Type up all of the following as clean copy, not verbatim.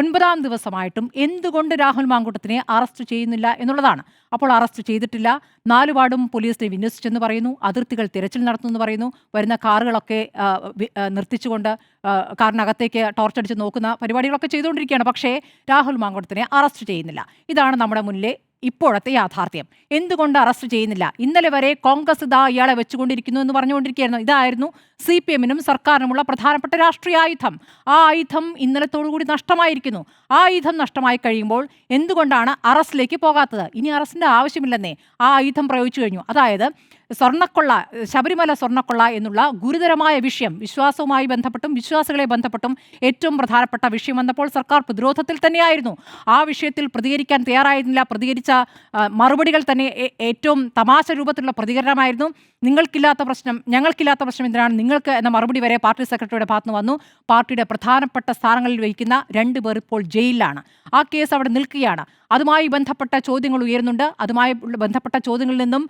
9ാം ദിവസമായിട്ടും എന്തുകൊണ്ട് രാഹുൽ മാങ്കൂട്ടത്തിനെ അറസ്റ്റ് ചെയ്യുന്നില്ല എന്നുള്ളതാണ്. അപ്പോൾ അറസ്റ്റ് ചെയ്തിട്ടില്ല. 4 വാർഡും പോലീസിനെ വിന്യസിച്ചെന്ന് പറയുന്നു. അതിർത്തികൾ തിരച്ചിൽ നടത്തുമെന്ന് പറയുന്നു. വരുന്ന കാറുകളൊക്കെ നിർത്തിച്ചുകൊണ്ട് കാറിനകത്തേക്ക് ടോർച്ചടിച്ച് നോക്കുന്ന പരിപാടികളൊക്കെ ചെയ്തുകൊണ്ടിരിക്കുകയാണ്. പക്ഷേ രാഹുൽ മാങ്കൂട്ടത്തിനെ അറസ്റ്റ് ചെയ്യുന്നില്ല. ഇതാണ് നമ്മുടെ മുന്നിലെ ഇപ്പോഴത്തെ യാഥാർത്ഥ്യം. എന്തുകൊണ്ട് അറസ്റ്റ് ചെയ്യുന്നില്ല? ഇന്നലെ വരെ കോൺഗ്രസ് ഇയാളെ വെച്ചുകൊണ്ടിരിക്കുന്നു എന്ന് പറഞ്ഞുകൊണ്ടിരിക്കുകയായിരുന്നു. ഇതായിരുന്നു CPM-നും സർക്കാരിനുമുള്ള പ്രധാനപ്പെട്ട രാഷ്ട്രീയ ആയുധം. ആ ആയുധം ഇന്നലത്തോടുകൂടി നഷ്ടമായിരിക്കുന്നു. ആ ആയുധം നഷ്ടമായി കഴിയുമ്പോൾ എന്തുകൊണ്ടാണ് അറസ്റ്റിലേക്ക് പോകാത്തത്? ഇനി അറസ്റ്റിന്റെ ആവശ്യമില്ലെന്നേ. ആ ആയുധം പ്രയോഗിച്ചു കഴിഞ്ഞു. അതായത് സ്വർണ്ണക്കൊള്ള, ശബരിമല സ്വർണ്ണക്കൊള്ള എന്നുള്ള ഗുരുതരമായ വിഷയം, വിശ്വാസവുമായി ബന്ധപ്പെട്ടും വിശ്വാസികളെ ബന്ധപ്പെട്ടും ഏറ്റവും പ്രധാനപ്പെട്ട വിഷയം വന്നപ്പോൾ സർക്കാർ പ്രതിരോധത്തിൽ തന്നെയായിരുന്നു. ആ വിഷയത്തിൽ പ്രതികരിക്കാൻ തയ്യാറായിരുന്നില്ല. പ്രതികരിച്ച മറുപടികൾ തന്നെ ഏറ്റവും തമാശ രൂപത്തിലുള്ള പ്രതികരണമായിരുന്നു. നിങ്ങൾക്കില്ലാത്ത പ്രശ്നം ഞങ്ങൾക്കില്ലാത്ത പ്രശ്നം എന്തിനാണ് നിങ്ങൾക്ക് എന്ന മറുപടി വരെ പാർട്ടി സെക്രട്ടറിയുടെ ഭാഗത്തുനിന്ന് വന്നു. പാർട്ടിയുടെ പ്രധാനപ്പെട്ട സ്ഥാനങ്ങളിൽ വഹിക്കുന്ന 2 പേർ ഇപ്പോൾ ജയിലിലാണ്. ആ കേസ് അവിടെ നിൽക്കുകയാണ്. അതുമായി ബന്ധപ്പെട്ട ചോദ്യങ്ങൾ ഉയരുന്നുണ്ട്. അതുമായി ബന്ധപ്പെട്ട ചോദ്യങ്ങളിൽ നിന്നും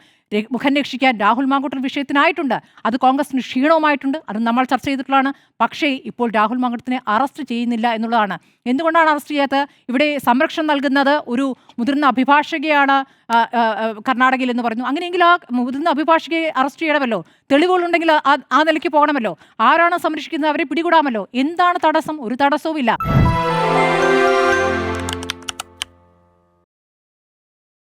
മുഖം രക്ഷിക്കാൻ രാഹുൽ മാങ്കൂട്ടൻ വിഷയത്തിനായിട്ടുണ്ട്. അത് കോൺഗ്രസിന് ക്ഷീണവുമായിട്ടുണ്ട്. അത് നമ്മൾ ചർച്ച ചെയ്തിട്ടുള്ളതാണ്. പക്ഷേ ഇപ്പോൾ രാഹുൽ മാങ്കൂട്ടത്തിനെ അറസ്റ്റ് ചെയ്യുന്നില്ല എന്നുള്ളതാണ്. എന്തുകൊണ്ടാണ് അറസ്റ്റ് ചെയ്യാത്തത്? ഇവിടെ സംരക്ഷണം നൽകുന്നത് ഒരു മുതിർന്ന അഭിഭാഷകയാണ് കർണാടകയിൽ എന്ന് പറഞ്ഞു. അങ്ങനെയെങ്കിൽ ആ മുതിർന്ന അഭിഭാഷകയെ അറസ്റ്റ് ചെയ്യണമല്ലോ. തെളിവുകളുണ്ടെങ്കിൽ ആ നിലയ്ക്ക് പോകണമല്ലോ. ആരാണ് സംരക്ഷിക്കുന്നത് അവരെ പിടികൂടാമല്ലോ. എന്താണ് തടസ്സം? ഒരു തടസ്സവും ഇല്ല.